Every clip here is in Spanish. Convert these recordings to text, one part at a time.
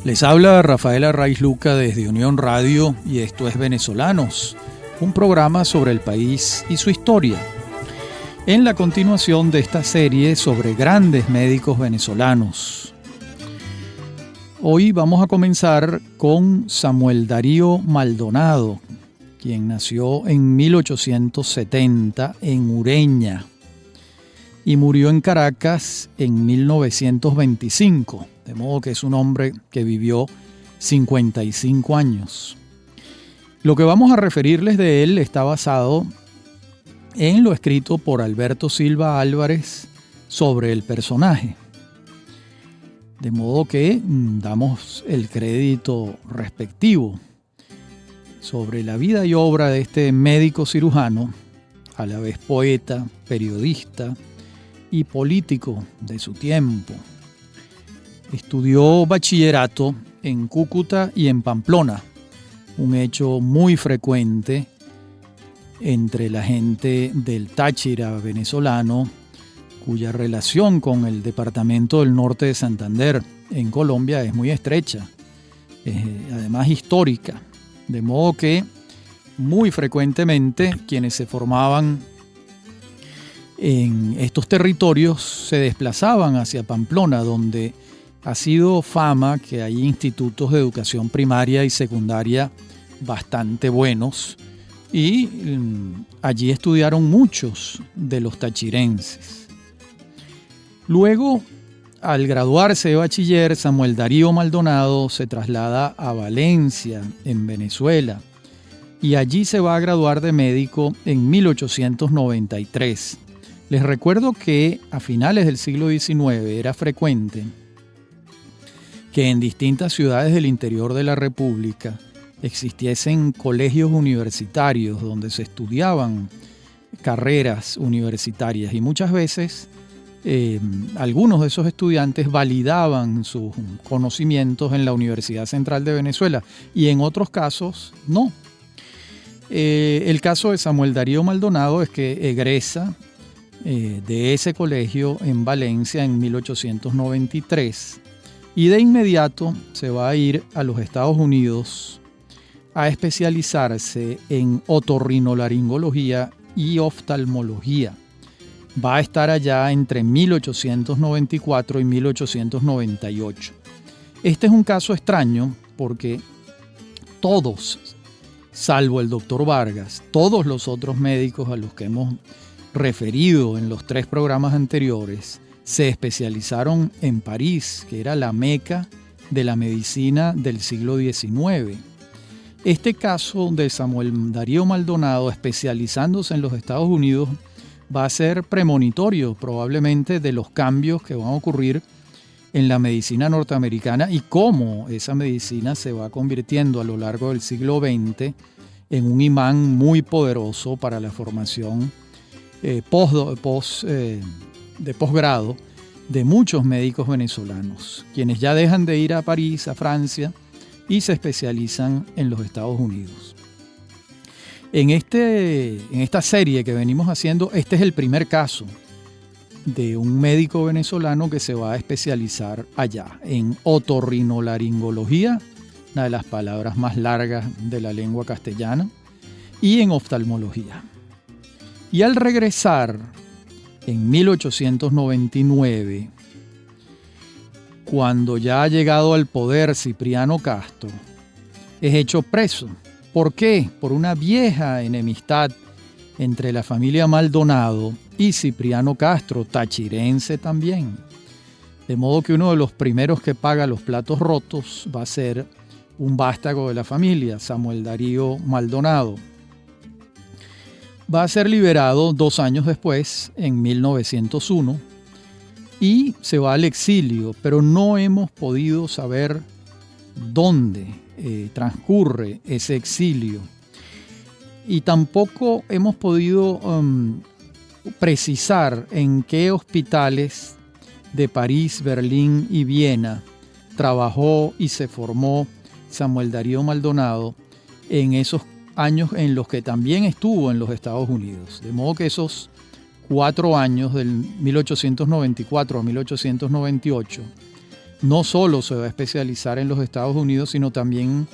Les habla Rafael Arraiz Luca desde Unión Radio y esto es Venezolanos, un programa sobre el país y su historia. En la continuación de esta serie sobre grandes médicos venezolanos. Hoy vamos a comenzar con Samuel Darío Maldonado, quien nació en 1870 en Ureña y murió en Caracas en 1925, de modo que es un hombre que vivió 55 años. Lo que vamos a referirles de él está basado en lo escrito por Alberto Silva Álvarez sobre el personaje. De modo que damos el crédito respectivo sobre la vida y obra de este médico cirujano, a la vez poeta, periodista y político de su tiempo. Estudió bachillerato en Cúcuta y en Pamplona, un hecho muy frecuente entre la gente del Táchira venezolano, cuya relación con el departamento del norte de Santander en Colombia es muy estrecha, además histórica, de modo que muy frecuentemente quienes se formaban en estos territorios se desplazaban hacia Pamplona, donde ha sido fama que hay institutos de educación primaria y secundaria bastante buenos, y allí estudiaron muchos de los tachirenses. Luego, al graduarse de bachiller, Samuel Darío Maldonado se traslada a Valencia, en Venezuela, y allí se va a graduar de médico en 1893. Les recuerdo que a finales del siglo XIX era frecuente que en distintas ciudades del interior de la República existiesen colegios universitarios donde se estudiaban carreras universitarias, y muchas veces algunos de esos estudiantes validaban sus conocimientos en la Universidad Central de Venezuela y en otros casos no. El caso de Samuel Darío Maldonado es que egresa de ese colegio en Valencia en 1893 y de inmediato se va a ir a los Estados Unidos a especializarse en otorrinolaringología y oftalmología. Va a estar allá entre 1894 y 1898. Este es un caso extraño porque todos, salvo el doctor Vargas, todos los otros médicos a los que hemos referido en los 3 programas anteriores, se especializaron en París, que era la meca de la medicina del siglo XIX. Este caso de Samuel Darío Maldonado especializándose en los Estados Unidos va a ser premonitorio probablemente de los cambios que van a ocurrir en la medicina norteamericana y cómo esa medicina se va convirtiendo a lo largo del siglo XX en un imán muy poderoso para la formación de posgrado de muchos médicos venezolanos, quienes ya dejan de ir a París, a Francia, y se especializan en los Estados Unidos. En esta serie que venimos haciendo, este es el primer caso de un médico venezolano que se va a especializar allá, en otorrinolaringología, una de las palabras más largas de la lengua castellana, y en oftalmología. Y al regresar en 1899, cuando ya ha llegado al poder Cipriano Castro, es hecho preso. ¿Por qué? Por una vieja enemistad entre la familia Maldonado y Cipriano Castro, tachirense también. De modo que uno de los primeros que paga los platos rotos va a ser un vástago de la familia, Samuel Darío Maldonado. Va a ser liberado 2 años después, en 1901, y se va al exilio, pero no hemos podido saber dónde transcurre ese exilio. Y tampoco hemos podido precisar en qué hospitales de París, Berlín y Viena trabajó y se formó Samuel Darío Maldonado en esos años en los que también estuvo en los Estados Unidos. De modo que esos 4 años, del 1894 a 1898, no solo se va a especializar en los Estados Unidos, sino también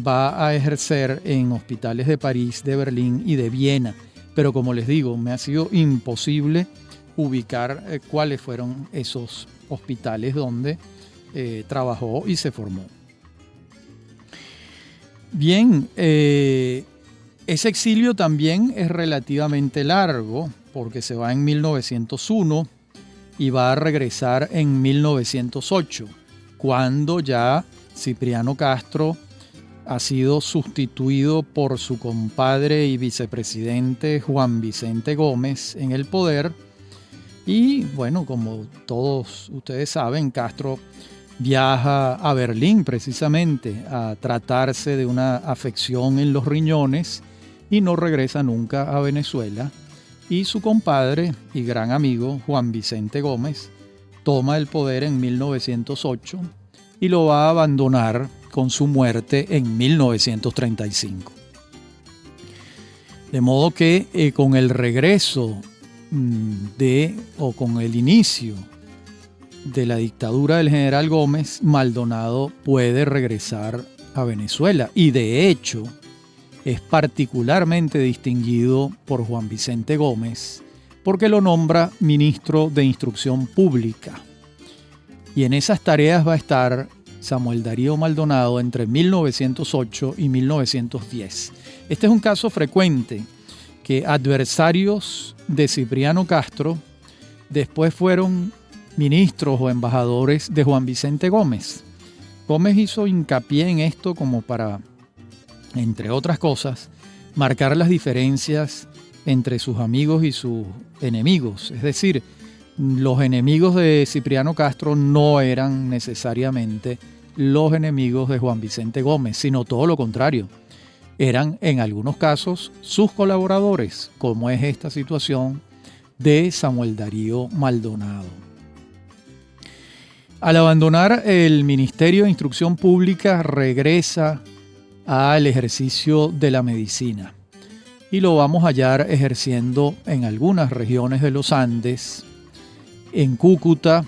va a ejercer en hospitales de París, de Berlín y de Viena. Pero como les digo, me ha sido imposible ubicar cuáles fueron esos hospitales donde trabajó y se formó. Bien, ese exilio también es relativamente largo porque se va en 1901 y va a regresar en 1908, cuando ya Cipriano Castro ha sido sustituido por su compadre y vicepresidente Juan Vicente Gómez en el poder. Y bueno, como todos ustedes saben, Castro viaja a Berlín precisamente a tratarse de una afección en los riñones y no regresa nunca a Venezuela. Y su compadre y gran amigo Juan Vicente Gómez toma el poder en 1908 y lo va a abandonar con su muerte en 1935. De modo que con el regreso o con el inicio de la dictadura del general Gómez, Maldonado puede regresar a Venezuela y de hecho es particularmente distinguido por Juan Vicente Gómez porque lo nombra ministro de Instrucción Pública. Y en esas tareas va a estar Samuel Darío Maldonado entre 1908 y 1910. Este es un caso frecuente que adversarios de Cipriano Castro después fueron ministros o embajadores de Juan Vicente Gómez. Gómez hizo hincapié en esto como para, entre otras cosas, marcar las diferencias entre sus amigos y sus enemigos. Es decir, los enemigos de Cipriano Castro no eran necesariamente los enemigos de Juan Vicente Gómez, sino todo lo contrario. Eran en algunos casos sus colaboradores, como es esta situación de Samuel Darío Maldonado. Al abandonar el Ministerio de Instrucción Pública, regresa al ejercicio de la medicina y lo vamos a hallar ejerciendo en algunas regiones de los Andes, en Cúcuta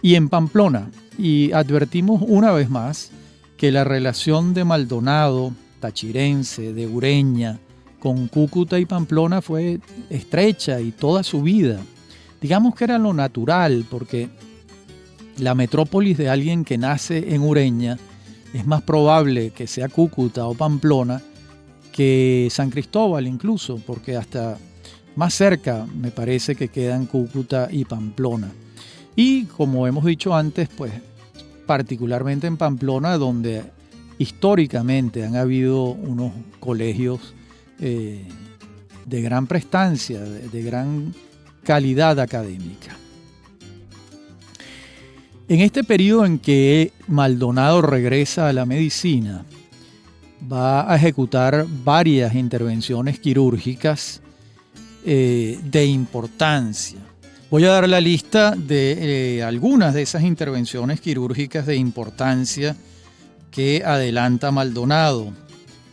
y en Pamplona. Y advertimos una vez más que la relación de Maldonado, tachirense, de Ureña, con Cúcuta y Pamplona fue estrecha y toda su vida. Digamos que era lo natural, porque la metrópolis de alguien que nace en Ureña es más probable que sea Cúcuta o Pamplona que San Cristóbal incluso, porque hasta más cerca me parece que quedan Cúcuta y Pamplona. Y como hemos dicho antes, pues particularmente en Pamplona, donde históricamente han habido unos colegios de gran prestancia, de gran calidad académica. En este periodo en que Maldonado regresa a la medicina, va a ejecutar varias intervenciones quirúrgicas de importancia. Voy a dar la lista de algunas de esas intervenciones quirúrgicas de importancia que adelanta Maldonado.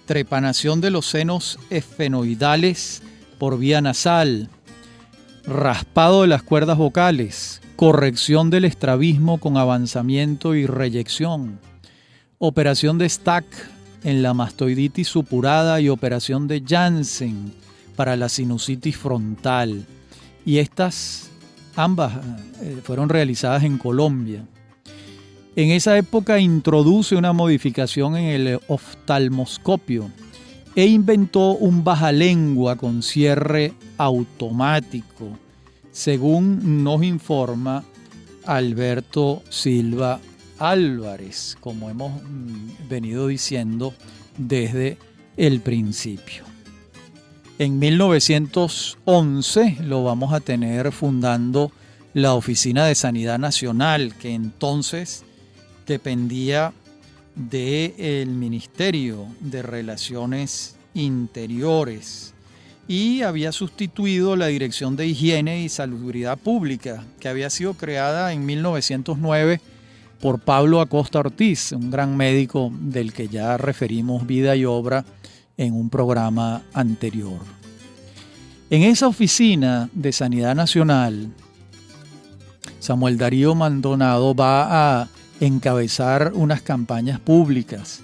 Trepanación de los senos esfenoidales por vía nasal, raspado de las cuerdas vocales, corrección del estrabismo con avanzamiento y reyección, operación de Stack en la mastoiditis supurada y operación de Janssen para la sinusitis frontal. Y estas ambas fueron realizadas en Colombia. En esa época introduce una modificación en el oftalmoscopio e inventó un bajalengua con cierre automático, según nos informa Alberto Silva Álvarez, como hemos venido diciendo desde el principio. En 1911 lo vamos a tener fundando la Oficina de Sanidad Nacional, que entonces dependía del Ministerio de Relaciones Interiores y había sustituido la Dirección de Higiene y Salubridad Pública, que había sido creada en 1909 por Pablo Acosta Ortiz, un gran médico del que ya referimos vida y obra en un programa anterior. En esa Oficina de Sanidad Nacional Samuel Darío Maldonado va a encabezar unas campañas públicas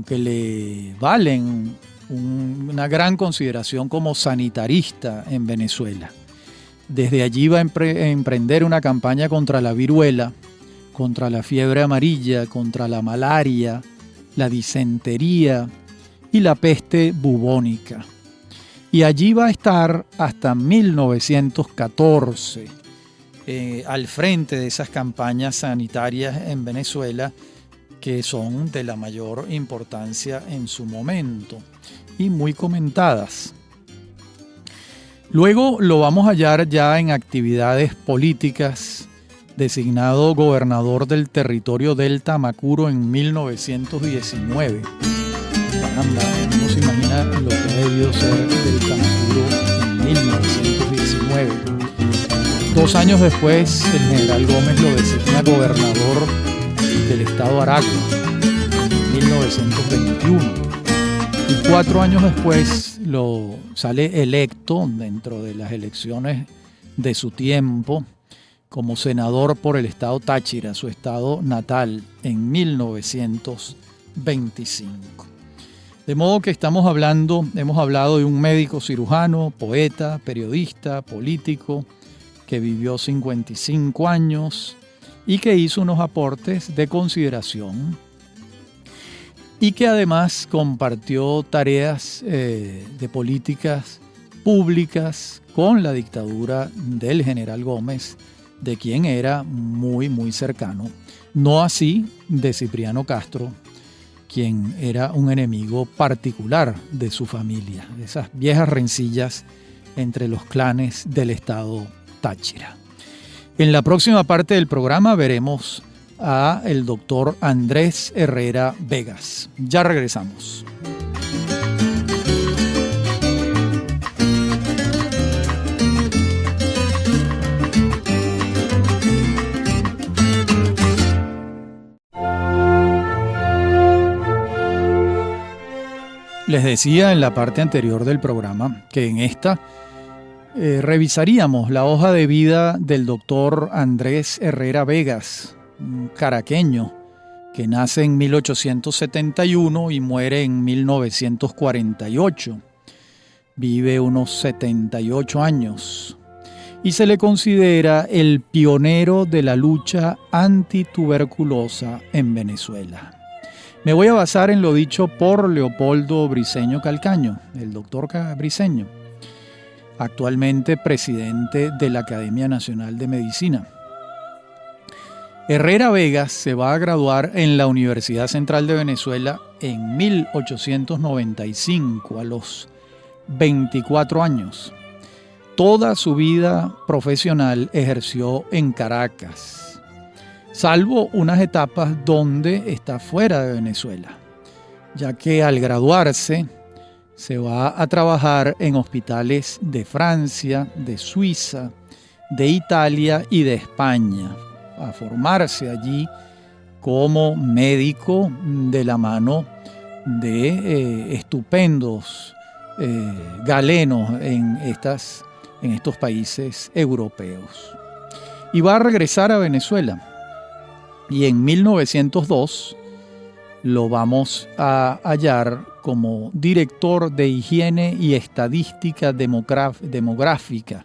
que le valen una gran consideración como sanitarista en Venezuela. Desde allí va a emprender una campaña contra la viruela, contra la fiebre amarilla, contra la malaria, la disentería y la peste bubónica. Y allí va a estar hasta 1914 al frente de esas campañas sanitarias en Venezuela, que son de la mayor importancia en su momento y muy comentadas. Luego lo vamos a hallar ya en actividades políticas, designado gobernador del territorio del Tamacuro en 1919. Caramba, no se imagina lo que ha debido ser del Tamacuro en 1919. 2 años después, el general Gómez lo designa gobernador del estado Aragua en 1921. Y 4 años después lo sale electo dentro de las elecciones de su tiempo como senador por el estado Táchira, su estado natal, en 1925. De modo que hemos hablado de un médico cirujano, poeta, periodista, político, que vivió 55 años y que hizo unos aportes de consideración y que además compartió tareas de políticas públicas con la dictadura del general Gómez, de quien era muy, muy cercano. No así de Cipriano Castro, quien era un enemigo particular de su familia, de esas viejas rencillas entre los clanes del estado Táchira. En la próxima parte del programa veremos a el doctor Andrés Herrera Vegas. Ya regresamos. Les decía en la parte anterior del programa que en esta revisaríamos la hoja de vida del doctor Andrés Herrera Vegas, un caraqueño que nace en 1871 y muere en 1948. Vive unos 78 años y se le considera el pionero de la lucha antituberculosa en Venezuela. Me voy a basar en lo dicho por Leopoldo Briceño Calcaño, el doctor Briceño, actualmente presidente de la Academia Nacional de Medicina. Herrera Vegas se va a graduar en la Universidad Central de Venezuela en 1895, a los 24 años. Toda su vida profesional ejerció en Caracas, salvo unas etapas donde está fuera de Venezuela, ya que al graduarse se va a trabajar en hospitales de Francia, de Suiza, de Italia y de España, a formarse allí como médico de la mano de estupendos galenos en estos países europeos. Y va a regresar a Venezuela. Y en 1902 lo vamos a hallar como director de Higiene y Estadística Demográfica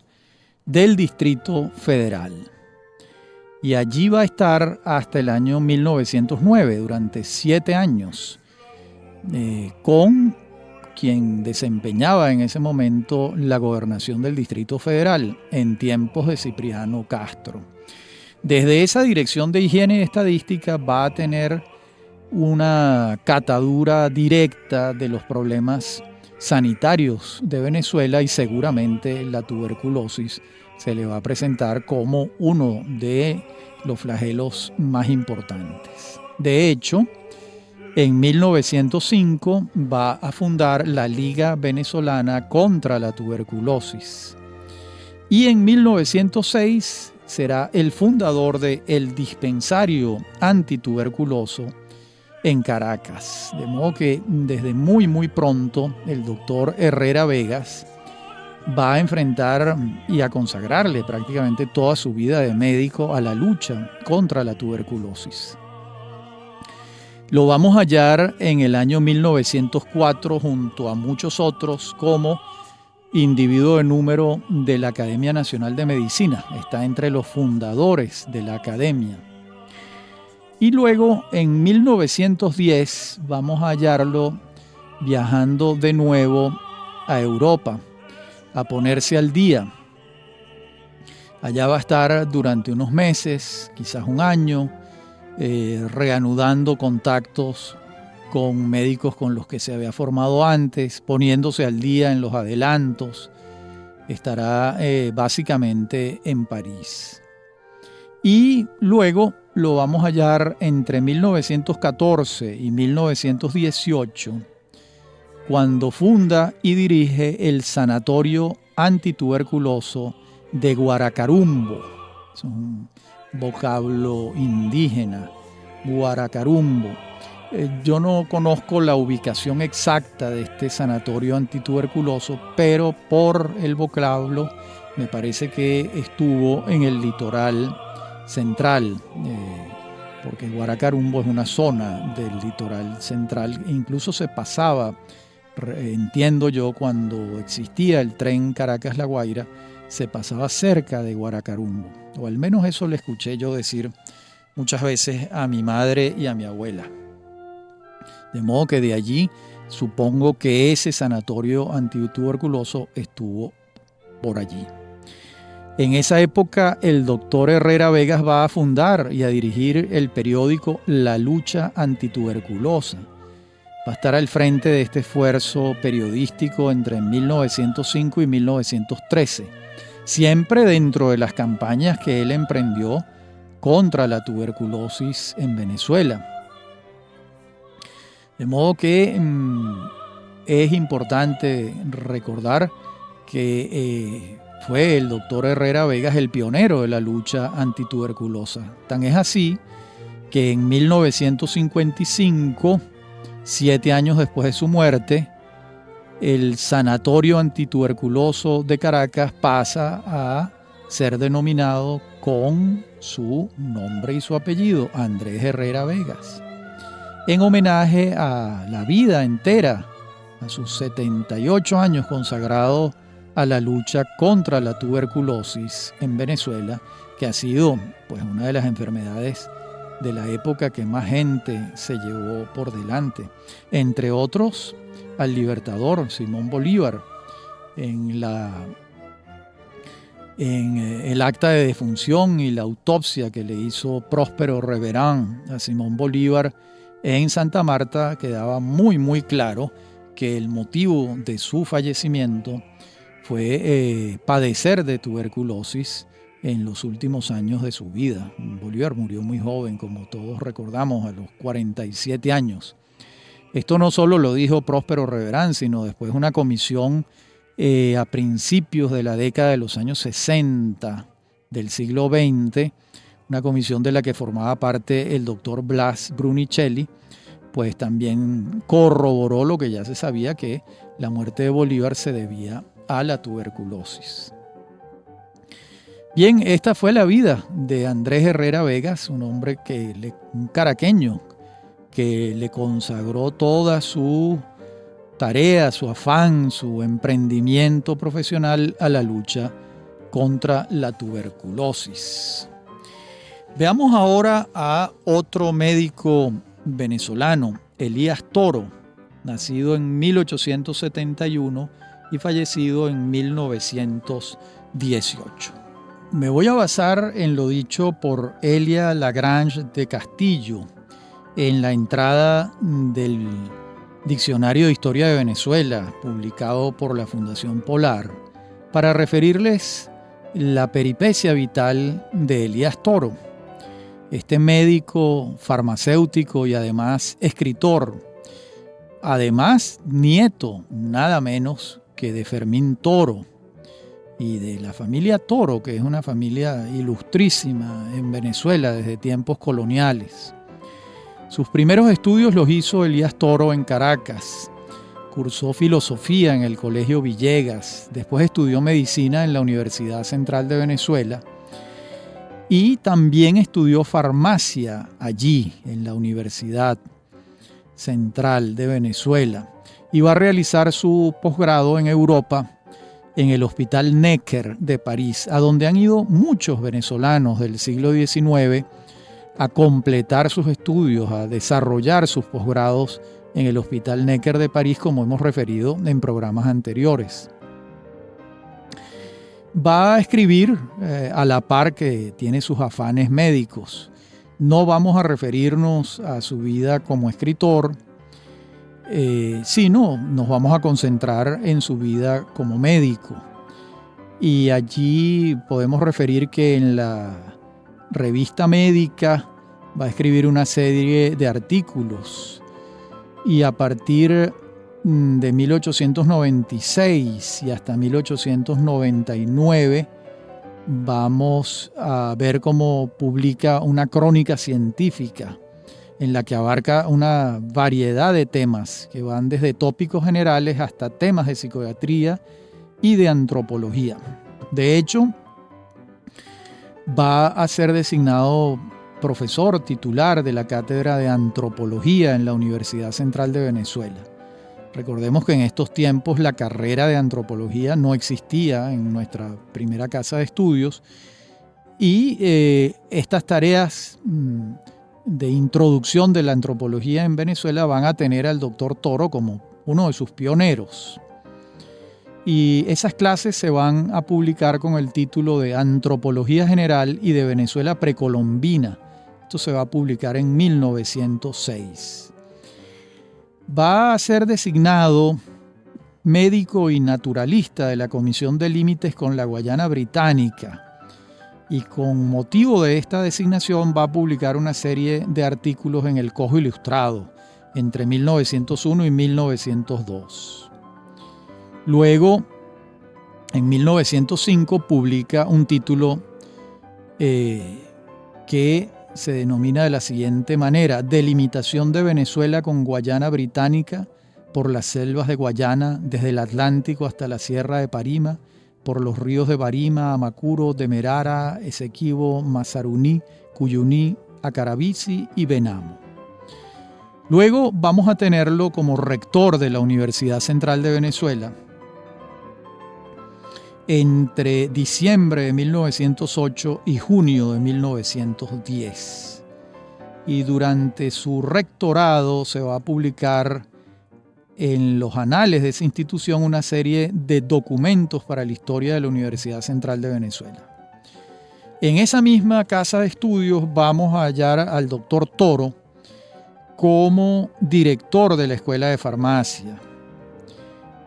del Distrito Federal. Y allí va a estar hasta el año 1909, durante 7 años, con quien desempeñaba en ese momento la gobernación del Distrito Federal en tiempos de Cipriano Castro. Desde esa dirección de higiene y estadística va a tener una catadura directa de los problemas sanitarios de Venezuela y seguramente la tuberculosis se le va a presentar como uno de los flagelos más importantes. De hecho, en 1905 va a fundar la Liga Venezolana contra la Tuberculosis y en 1906 será el fundador del dispensario antituberculoso en Caracas. De modo que desde muy pronto el doctor Herrera Vegas va a enfrentar y a consagrarle prácticamente toda su vida de médico a la lucha contra la tuberculosis. Lo vamos a hallar en el año 1904 junto a muchos otros como individuo de número de la Academia Nacional de Medicina. Está entre los fundadores de la academia. Y luego en 1910 vamos a hallarlo viajando de nuevo a Europa a ponerse al día. Allá va a estar durante unos meses, quizás un año, reanudando contactos con médicos con los que se había formado antes, poniéndose al día en los adelantos. Estará básicamente en París. Y luego lo vamos a hallar entre 1914 y 1918, cuando funda y dirige el Sanatorio Antituberculoso de Guaracarumbo. Es un vocablo indígena, Guaracarumbo. Yo no conozco la ubicación exacta de este sanatorio antituberculoso, pero por el vocablo me parece que estuvo en el litoral central, porque Guaracarumbo es una zona del litoral central. Incluso se pasaba, entiendo yo, cuando existía el tren Caracas-La Guaira, se pasaba cerca de Guaracarumbo, o al menos eso le escuché yo decir muchas veces a mi madre y a mi abuela. De modo que de allí supongo que ese sanatorio antituberculoso estuvo por allí. En esa época el doctor Herrera Vegas va a fundar y a dirigir el periódico La Lucha Antituberculosa. Va a estar al frente de este esfuerzo periodístico entre 1905 y 1913, siempre dentro de las campañas que él emprendió contra la tuberculosis en Venezuela. De modo que es importante recordar que fue el doctor Herrera Vegas el pionero de la lucha antituberculosa. Tan es así que en 1955, 7 años después de su muerte, el Sanatorio Antituberculoso de Caracas pasa a ser denominado con su nombre y su apellido, Andrés Herrera Vegas, en homenaje a la vida entera, a sus 78 años consagrado a la lucha contra la tuberculosis en Venezuela, que ha sido pues una de las enfermedades de la época que más gente se llevó por delante. Entre otros, al libertador Simón Bolívar, en el acta de defunción y la autopsia que le hizo Próspero Reverán a Simón Bolívar en Santa Marta, quedaba muy claro que el motivo de su fallecimiento fue padecer de tuberculosis en los últimos años de su vida. Bolívar murió muy joven, como todos recordamos, a los 47 años. Esto no solo lo dijo Próspero Reverán, sino después una comisión a principios de la década de los años 60 del siglo XX, una comisión de la que formaba parte el doctor Blas Brunicelli, pues también corroboró lo que ya se sabía, que la muerte de Bolívar se debía a la tuberculosis. Bien, esta fue la vida de Andrés Herrera Vegas, un hombre un caraqueño que le consagró toda su tarea, su afán, su emprendimiento profesional a la lucha contra la tuberculosis. Veamos ahora a otro médico venezolano, Elías Toro, nacido en 1871 y fallecido en 1918. Me voy a basar en lo dicho por Elia Lagrange de Castillo en la entrada del Diccionario de Historia de Venezuela, publicado por la Fundación Polar, para referirles la peripecia vital de Elías Toro, este médico farmacéutico y además escritor, además nieto nada menos que de Fermín Toro y de la familia Toro, que es una familia ilustrísima en Venezuela desde tiempos coloniales. Sus primeros estudios los hizo Elías Toro en Caracas, cursó filosofía en el Colegio Villegas, después estudió medicina en la Universidad Central de Venezuela y también estudió farmacia allí, en la Universidad Central de Venezuela. Y va a realizar su posgrado en Europa, en el Hospital Necker de París, a donde han ido muchos venezolanos del siglo XIX a completar sus estudios, a desarrollar sus posgrados en el Hospital Necker de París, como hemos referido en programas anteriores. Va a escribir a la par que tiene sus afanes médicos. No vamos a referirnos a su vida como escritor, sino nos vamos a concentrar en su vida como médico. Y allí podemos referir que en la revista médica va a escribir una serie de artículos y a partir de 1896 y hasta 1899 vamos a ver cómo publica una crónica científica en la que abarca una variedad de temas que van desde tópicos generales hasta temas de psiquiatría y de antropología. De hecho, va a ser designado profesor titular de la Cátedra de Antropología en la Universidad Central de Venezuela. Recordemos que en estos tiempos la carrera de antropología no existía en nuestra primera casa de estudios y estas tareas de introducción de la antropología en Venezuela van a tener al doctor Toro como uno de sus pioneros. Y esas clases se van a publicar con el título de Antropología General y de Venezuela Precolombina. Esto se va a publicar en 1906. Va a ser designado médico y naturalista de la Comisión de Límites con la Guayana Británica. Y con motivo de esta designación va a publicar una serie de artículos en el Cojo Ilustrado entre 1901 y 1902. Luego, en 1905, publica un título que se denomina de la siguiente manera: Delimitación de Venezuela con Guayana Británica por las selvas de Guayana, desde el Atlántico hasta la Sierra de Parima, por los ríos de Barima, Amacuro, Demerara, Esequibo, Mazaruní, Cuyuní, Acarabici y Venamo. Luego vamos a tenerlo como rector de la Universidad Central de Venezuela entre diciembre de 1908 y junio de 1910. Y durante su rectorado se va a publicar en los anales de esa institución una serie de documentos para la historia de la Universidad Central de Venezuela. En esa misma casa de estudios vamos a hallar al doctor Toro como director de la Escuela de Farmacia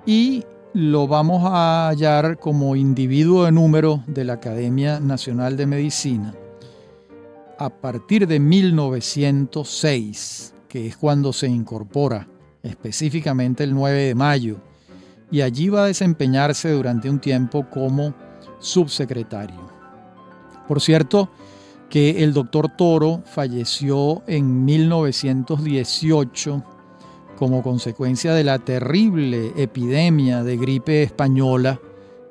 y lo vamos a hallar como individuo de número de la Academia Nacional de Medicina a partir de 1906, que es cuando se incorpora, específicamente el 9 de mayo, y allí va a desempeñarse durante un tiempo como subsecretario. Por cierto, que el doctor Toro falleció en 1918 como consecuencia de la terrible epidemia de gripe española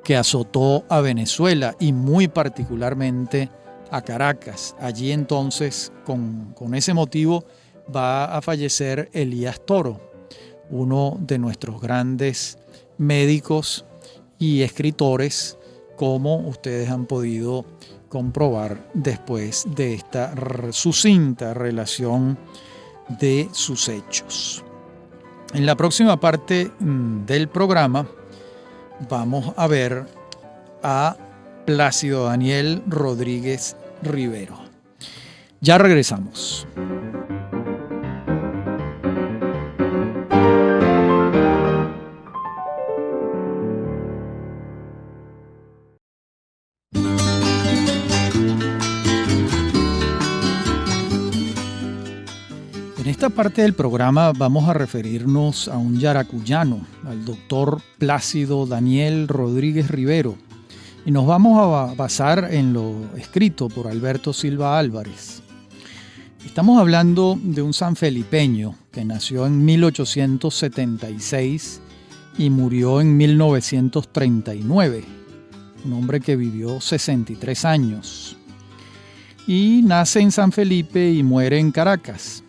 que azotó a Venezuela y muy particularmente a Caracas. Allí entonces, con ese motivo, va a fallecer Elías Toro, uno de nuestros grandes médicos y escritores, como ustedes han podido comprobar después de esta sucinta relación de sus hechos. En la próxima parte del programa vamos a ver a Plácido Daniel Rodríguez Rivero. Ya regresamos. En esta parte del programa vamos a referirnos a un yaracuyano, al doctor Plácido Daniel Rodríguez Rivero, y nos vamos a basar en lo escrito por Alberto Silva Álvarez. Estamos hablando de un sanfelipeño que nació en 1876 y murió en 1939. Un hombre que vivió 63 años. Y nace en San Felipe y muere en Caracas.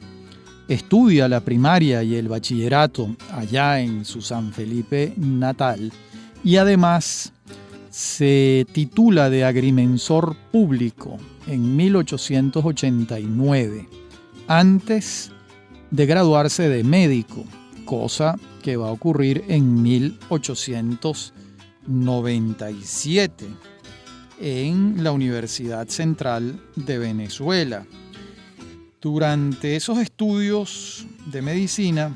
Estudia la primaria y el bachillerato allá en su San Felipe natal y además se titula de agrimensor público en 1889, antes de graduarse de médico, cosa que va a ocurrir en 1897 en la Universidad Central de Venezuela. Durante esos estudios de medicina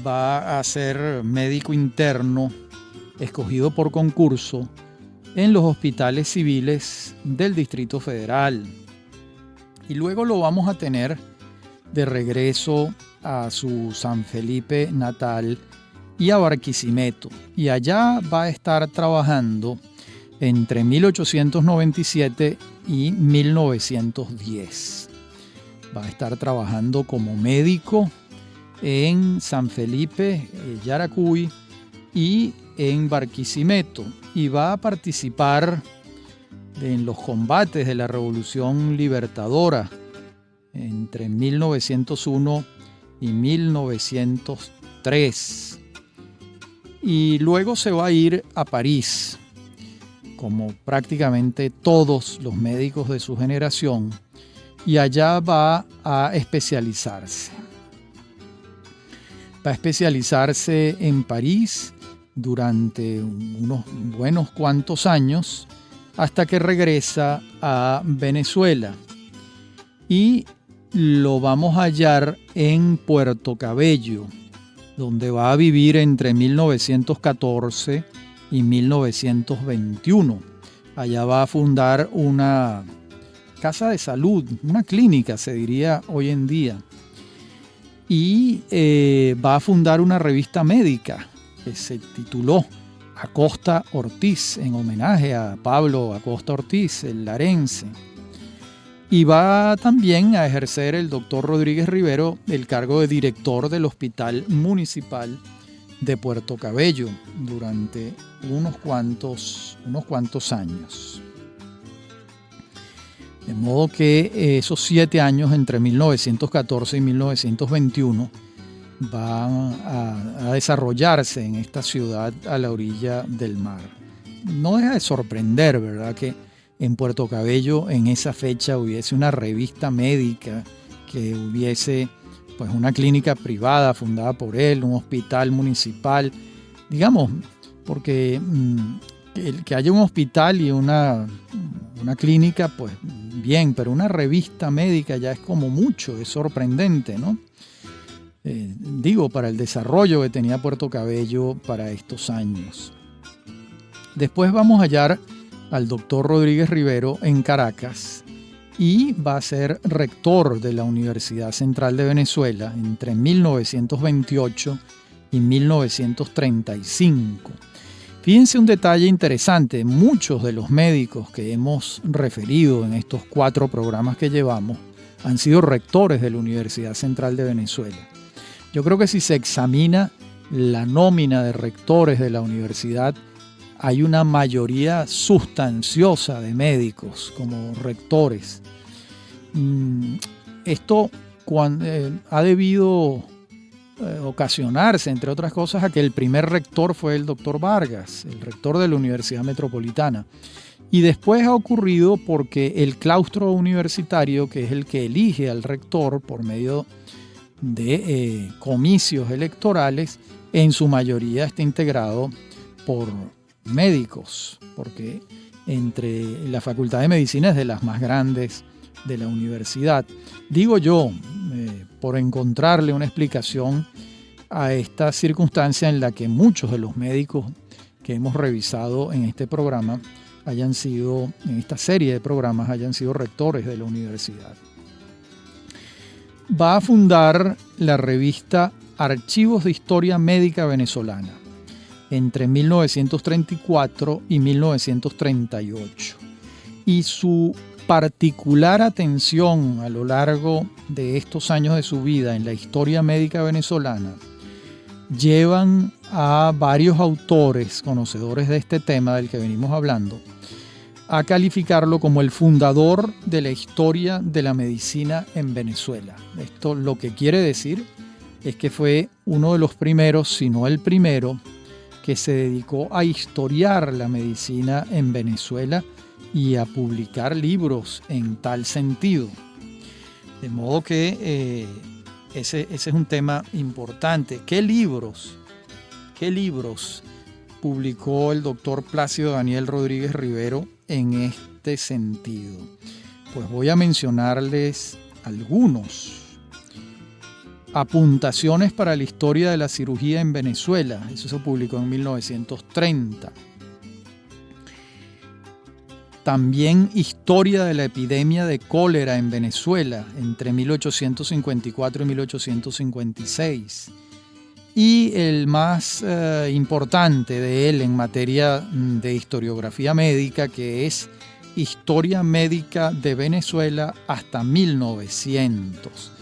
va a ser médico interno escogido por concurso en los hospitales civiles del Distrito Federal. Y luego lo vamos a tener de regreso a su San Felipe natal y a Barquisimeto. Y allá va a estar trabajando entre 1897 y 1910. Va a estar trabajando como médico en San Felipe, Yaracuy y en Barquisimeto. Y va a participar en los combates de la Revolución Libertadora entre 1901 y 1903. Y luego se va a ir a París, como prácticamente todos los médicos de su generación, y allá va a especializarse. Va a especializarse en París durante unos buenos cuantos años hasta que regresa a Venezuela. Y lo vamos a hallar en Puerto Cabello, donde va a vivir entre 1914 y 1921. Allá va a fundar una casa de salud, una clínica se diría hoy en día. Y va a fundar una revista médica que se tituló Acosta Ortiz, en homenaje a Pablo Acosta Ortiz, el larense. Y va también a ejercer el doctor Rodríguez Rivero el cargo de director del Hospital Municipal de Puerto Cabello durante unos cuantos años. De modo que esos 7 años entre 1914 y 1921 van a desarrollarse en esta ciudad a la orilla del mar. No deja de sorprender, ¿verdad?, que en Puerto Cabello en esa fecha hubiese una revista médica, que hubiese pues una clínica privada fundada por él, un hospital municipal, digamos, porque que haya un hospital y una clínica, pues bien, pero una revista médica ya es como mucho, es sorprendente, ¿no? Digo, para el desarrollo que tenía Puerto Cabello para estos años. Después vamos a hallar al doctor Rodríguez Rivero en Caracas y va a ser rector de la Universidad Central de Venezuela entre 1928 y 1935. Fíjense un detalle interesante, muchos de los médicos que hemos referido en estos 4 programas que llevamos han sido rectores de la Universidad Central de Venezuela. Yo creo que si se examina la nómina de rectores de la universidad, hay una mayoría sustanciosa de médicos como rectores. Esto ha debido ocasionarse, entre otras cosas, a que el primer rector fue el doctor Vargas, el rector de la Universidad Metropolitana. Y después ha ocurrido porque el claustro universitario, que es el que elige al rector por medio de comicios electorales, en su mayoría está integrado por médicos, porque entre la Facultad de Medicina es de las más grandes de la universidad. Digo yo, por encontrarle una explicación a esta circunstancia en la que muchos de los médicos que hemos revisado en este programa en esta serie de programas, hayan sido rectores de la universidad. Va a fundar la revista Archivos de Historia Médica Venezolana entre 1934 y 1938. Y su particular atención a lo largo de estos años de su vida en la historia médica venezolana llevan a varios autores conocedores de este tema del que venimos hablando a calificarlo como el fundador de la historia de la medicina en Venezuela. Esto lo que quiere decir es que fue uno de los primeros, si no el primero, que se dedicó a historiar la medicina en Venezuela y a publicar libros en tal sentido. De modo que ese es un tema importante. ¿Qué libros publicó el doctor Plácido Daniel Rodríguez Rivero en este sentido? Pues voy a mencionarles algunos. Apuntaciones para la historia de la cirugía en Venezuela. Eso se publicó en 1930. También Historia de la epidemia de cólera en Venezuela entre 1854 y 1856. Y el más importante de él en materia de historiografía médica, que es Historia Médica de Venezuela hasta 1900.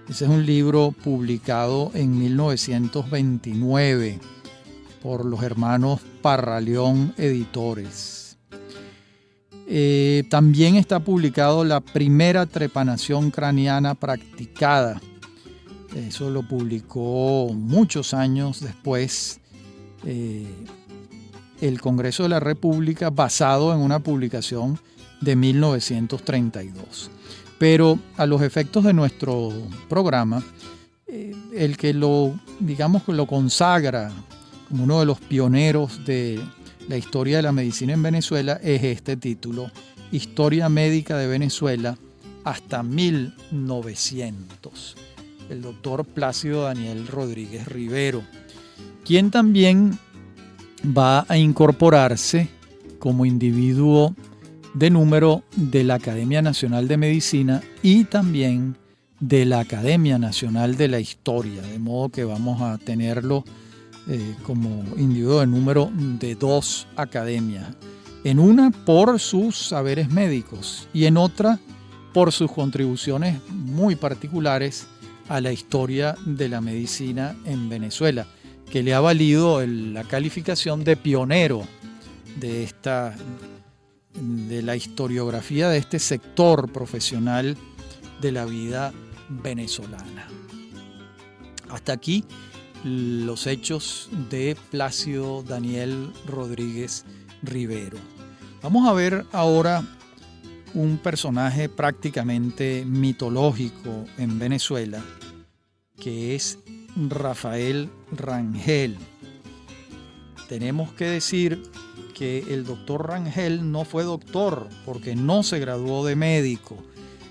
Ese es un libro publicado en 1929 por los hermanos Parraleón Editores. También está publicado La primera trepanación craneana practicada. Eso lo publicó muchos años después el Congreso de la República, basado en una publicación de 1932. Pero a los efectos de nuestro programa, el que lo consagra como uno de los pioneros de la historia de la medicina en Venezuela es este título, Historia Médica de Venezuela hasta 1900. El doctor Plácido Daniel Rodríguez Rivero, quien también va a incorporarse como individuo de número de la Academia Nacional de Medicina y también de la Academia Nacional de la Historia, de modo que vamos a tenerlo como individuo de número de dos academias, en una por sus saberes médicos y en otra por sus contribuciones muy particulares a la historia de la medicina en Venezuela, que le ha valido la calificación de pionero de la historiografía de este sector profesional de la vida venezolana. Hasta aquí los hechos de Plácido Daniel Rodríguez Rivero. Vamos a ver ahora un personaje prácticamente mitológico en Venezuela, que es Rafael Rangel. Tenemos que decir que el doctor Rangel no fue doctor porque no se graduó de médico.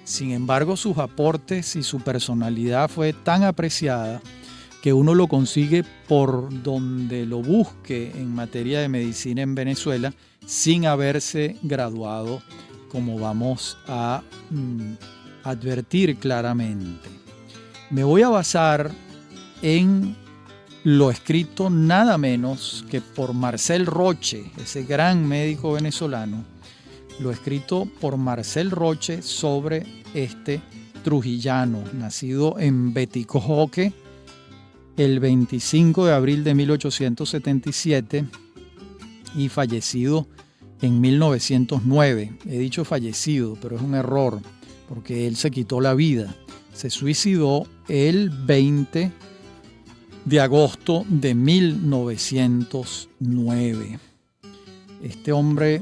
Sin embargo, sus aportes y su personalidad fue tan apreciada que uno lo consigue por donde lo busque en materia de medicina en Venezuela sin haberse graduado, como vamos a advertir claramente. Me voy a basar en lo escrito nada menos que por Marcel Roche, ese gran médico venezolano, lo escrito por Marcel Roche sobre este trujillano, nacido en Beticojoque el 25 de abril de 1877 y fallecido en 1909. He dicho fallecido, pero es un error, porque él se quitó la vida. Se suicidó el 20 de agosto de 1909. Este hombre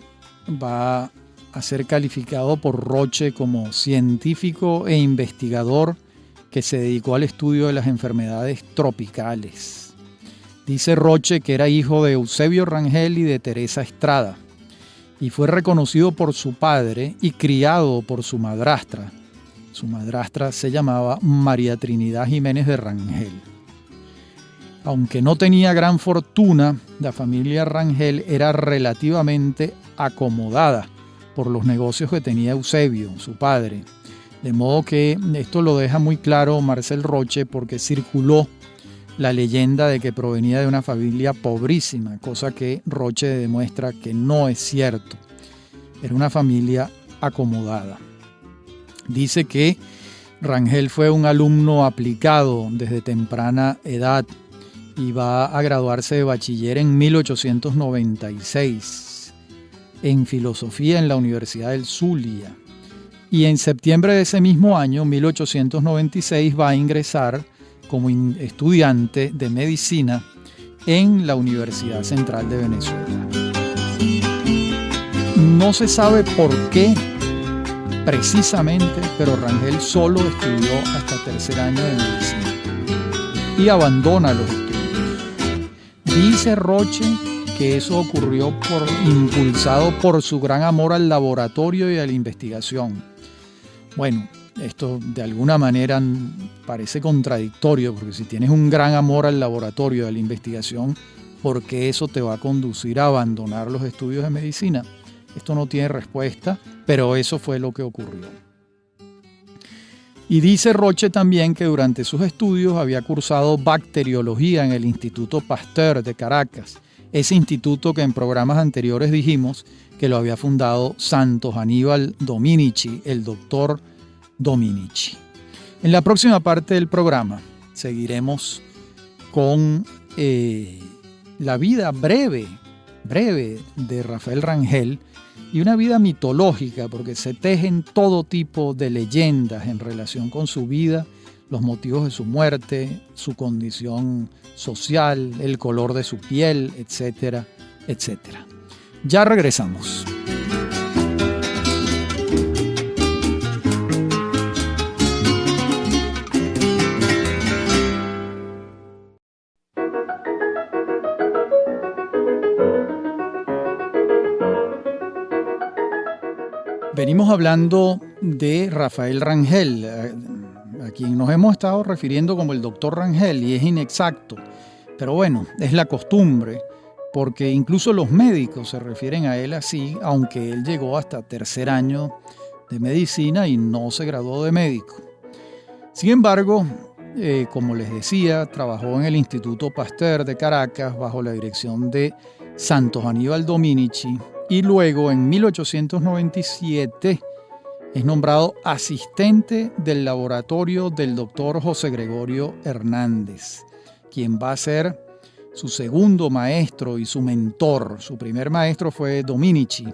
va a ser calificado por Roche como científico e investigador que se dedicó al estudio de las enfermedades tropicales. Dice Roche que era hijo de Eusebio Rangel y de Teresa Estrada, y fue reconocido por su padre y criado por su madrastra. Su madrastra se llamaba María Trinidad Jiménez de Rangel. Aunque no tenía gran fortuna, la familia Rangel era relativamente acomodada por los negocios que tenía Eusebio, su padre. De modo que esto lo deja muy claro Marcel Roche, porque circuló la leyenda de que provenía de una familia pobrísima, cosa que Roche demuestra que no es cierto. Era una familia acomodada. Dice que Rangel fue un alumno aplicado desde temprana edad y va a graduarse de bachiller en 1896 en filosofía en la Universidad del Zulia. Y en septiembre de ese mismo año, 1896, va a ingresar como estudiante de medicina en la Universidad Central de Venezuela. No se sabe por qué precisamente, pero Rangel solo estudió hasta tercer año de medicina y abandona los estudios. Dice Roche que eso ocurrió impulsado por su gran amor al laboratorio y a la investigación. Bueno, esto de alguna manera parece contradictorio, porque si tienes un gran amor al laboratorio y a la investigación, ¿por qué eso te va a conducir a abandonar los estudios de medicina? Esto no tiene respuesta, pero eso fue lo que ocurrió. Y dice Roche también que durante sus estudios había cursado bacteriología en el Instituto Pasteur de Caracas, ese instituto que en programas anteriores dijimos que lo había fundado Santos Aníbal Dominici, el doctor Dominici. En la próxima parte del programa seguiremos con la vida breve de Rafael Rangel y una vida mitológica, porque se tejen todo tipo de leyendas en relación con su vida, los motivos de su muerte, su condición social, el color de su piel, etcétera, etcétera. Ya regresamos. Venimos hablando de Rafael Rangel, a quien nos hemos estado refiriendo como el doctor Rangel, y es inexacto. Pero bueno, es la costumbre, porque incluso los médicos se refieren a él así, aunque él llegó hasta tercer año de medicina y no se graduó de médico. Sin embargo, como les decía, trabajó en el Instituto Pasteur de Caracas bajo la dirección de Santos Aníbal Dominici, y luego en 1897 es nombrado asistente del laboratorio del doctor José Gregorio Hernández, quien va a ser su segundo maestro y su mentor. Su primer maestro fue Dominici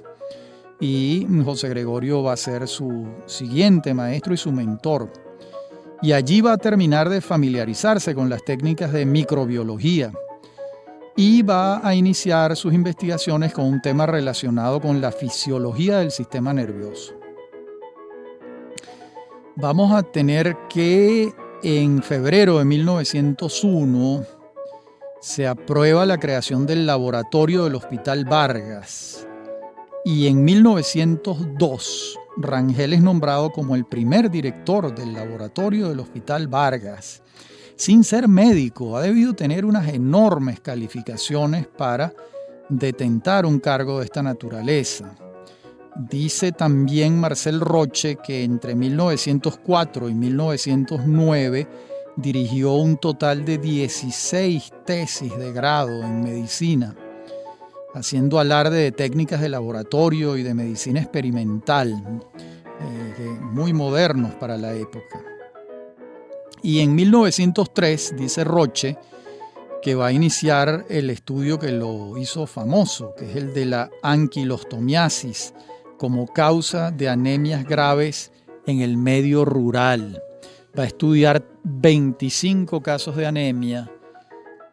y José Gregorio va a ser su siguiente maestro y su mentor. Y allí va a terminar de familiarizarse con las técnicas de microbiología y va a iniciar sus investigaciones con un tema relacionado con la fisiología del sistema nervioso. Vamos a tener que en febrero de 1901 se aprueba la creación del laboratorio del Hospital Vargas y en 1902 Rangel es nombrado como el primer director del laboratorio del Hospital Vargas. Sin ser médico, ha debido tener unas enormes calificaciones para detentar un cargo de esta naturaleza. Dice también Marcel Roche que entre 1904 y 1909 dirigió un total de 16 tesis de grado en medicina, haciendo alarde de técnicas de laboratorio y de medicina experimental, muy modernos para la época. Y en 1903 dice Roche que va a iniciar el estudio que lo hizo famoso, que es el de la anquilostomiasis como causa de anemias graves en el medio rural. Va a estudiar 25 casos de anemia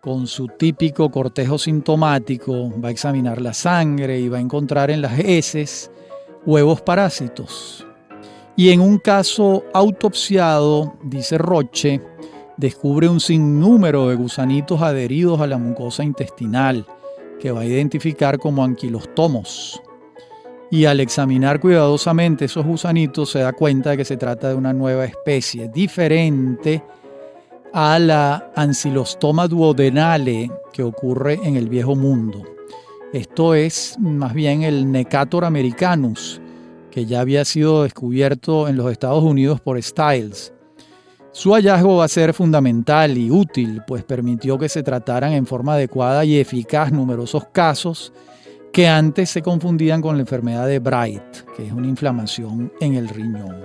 con su típico cortejo sintomático, va a examinar la sangre y va a encontrar en las heces huevos parásitos. Y en un caso autopsiado, dice Roche, descubre un sinnúmero de gusanitos adheridos a la mucosa intestinal que va a identificar como anquilostomos. Y al examinar cuidadosamente esos gusanitos se da cuenta de que se trata de una nueva especie, diferente a la Ancylostoma duodenale que ocurre en el Viejo Mundo. Esto es más bien el Necator americanus, que ya había sido descubierto en los Estados Unidos por Stiles. Su hallazgo va a ser fundamental y útil, pues permitió que se trataran en forma adecuada y eficaz numerosos casos que antes se confundían con la enfermedad de Bright, que es una inflamación en el riñón.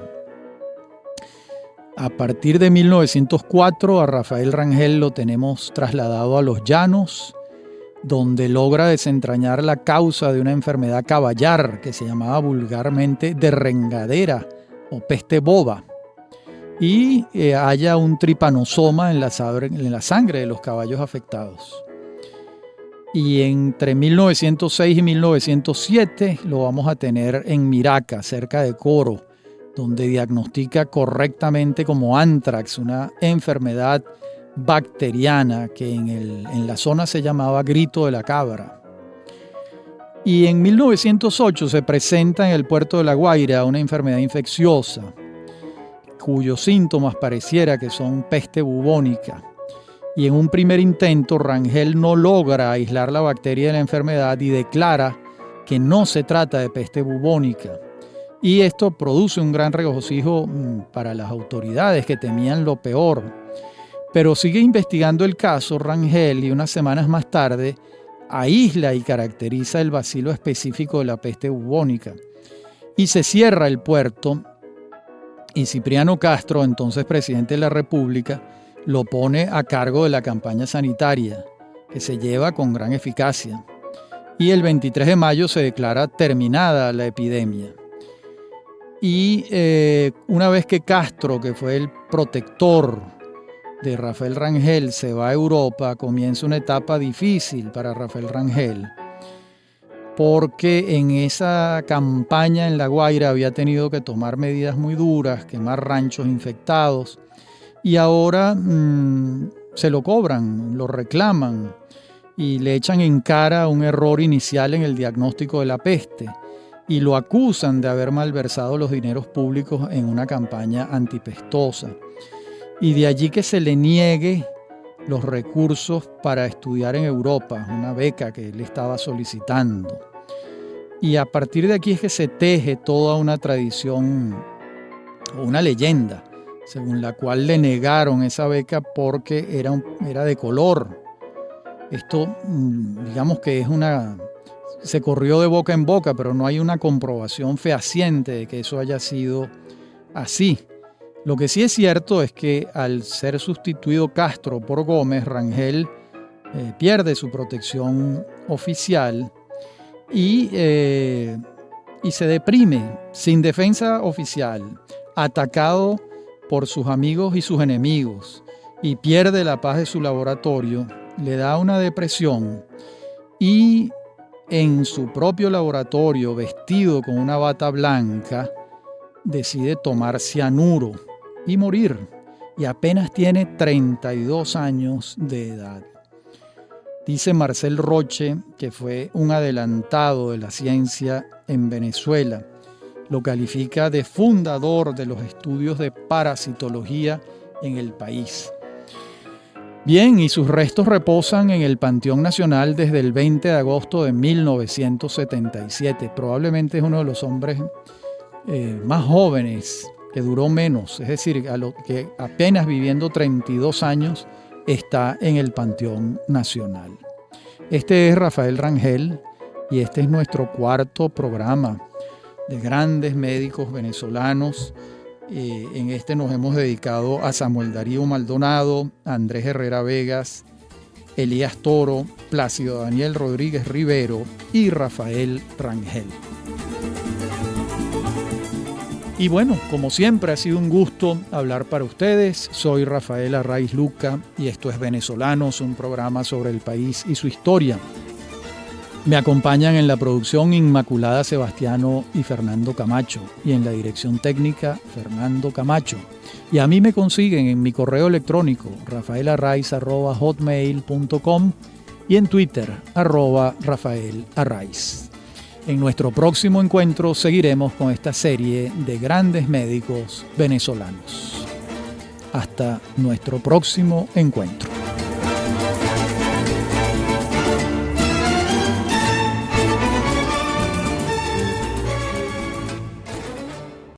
A partir de 1904 a Rafael Rangel lo tenemos trasladado a Los Llanos, donde logra desentrañar la causa de una enfermedad caballar que se llamaba vulgarmente derrengadera o peste boba, y halla un tripanosoma en la sangre de los caballos afectados. Y entre 1906 y 1907 lo vamos a tener en Miraca, cerca de Coro, donde diagnostica correctamente como anthrax, una enfermedad bacteriana que en la zona se llamaba grito de la cabra. Y en 1908 se presenta en el puerto de La Guaira una enfermedad infecciosa, cuyos síntomas pareciera que son peste bubónica. Y en un primer intento Rangel no logra aislar la bacteria de la enfermedad y declara que no se trata de peste bubónica. Y esto produce un gran regocijo para las autoridades que temían lo peor. Pero sigue investigando el caso Rangel y unas semanas más tarde aísla y caracteriza el bacilo específico de la peste bubónica. Y se cierra el puerto y Cipriano Castro, entonces presidente de la República, lo pone a cargo de la campaña sanitaria, que se lleva con gran eficacia. Y el 23 de mayo se declara terminada la epidemia. Y una vez que Castro, que fue el protector de Rafael Rangel, se va a Europa, comienza una etapa difícil para Rafael Rangel, porque en esa campaña en La Guaira había tenido que tomar medidas muy duras, quemar ranchos infectados, y ahora se lo cobran, lo reclaman y le echan en cara un error inicial en el diagnóstico de la peste y lo acusan de haber malversado los dineros públicos en una campaña antipestosa. Y de allí que se le niegue los recursos para estudiar en Europa, una beca que él estaba solicitando. Y a partir de aquí es que se teje toda una tradición, una leyenda, según la cual le negaron esa beca porque era de color. Esto, digamos que se corrió de boca en boca, pero no hay una comprobación fehaciente de que eso haya sido así. Lo que sí es cierto es que al ser sustituido Castro por Gómez, Rangel pierde su protección oficial y se deprime, sin defensa oficial, atacado por sus amigos y sus enemigos, y pierde la paz de su laboratorio, le da una depresión y en su propio laboratorio, vestido con una bata blanca, decide tomar cianuro y morir, y apenas tiene 32 años de edad. Dice Marcel Roche, que fue un adelantado de la ciencia en Venezuela, lo califica de fundador de los estudios de parasitología en el país. Bien, y sus restos reposan en el Panteón Nacional desde el 20 de agosto de 1977. Probablemente es uno de los hombres más jóvenes, que duró menos, es decir, que apenas viviendo 32 años está en el Panteón Nacional. Este es Rafael Rangel y este es nuestro cuarto programa de grandes médicos venezolanos. En este nos hemos dedicado a Samuel Darío Maldonado, Andrés Herrera Vegas, Elías Toro, Plácido Daniel Rodríguez Rivero y Rafael Rangel. Y bueno, como siempre ha sido un gusto hablar para ustedes. Soy Rafael Arraiz Luca y esto es Venezolanos, un programa sobre el país y su historia. Me acompañan en la producción Inmaculada Sebastiano y Fernando Camacho, y en la dirección técnica Fernando Camacho. Y a mí me consiguen en mi correo electrónico rafaelarraiz@hotmail.com y en Twitter @rafaelarraiz. En nuestro próximo encuentro seguiremos con esta serie de grandes médicos venezolanos. Hasta nuestro próximo encuentro.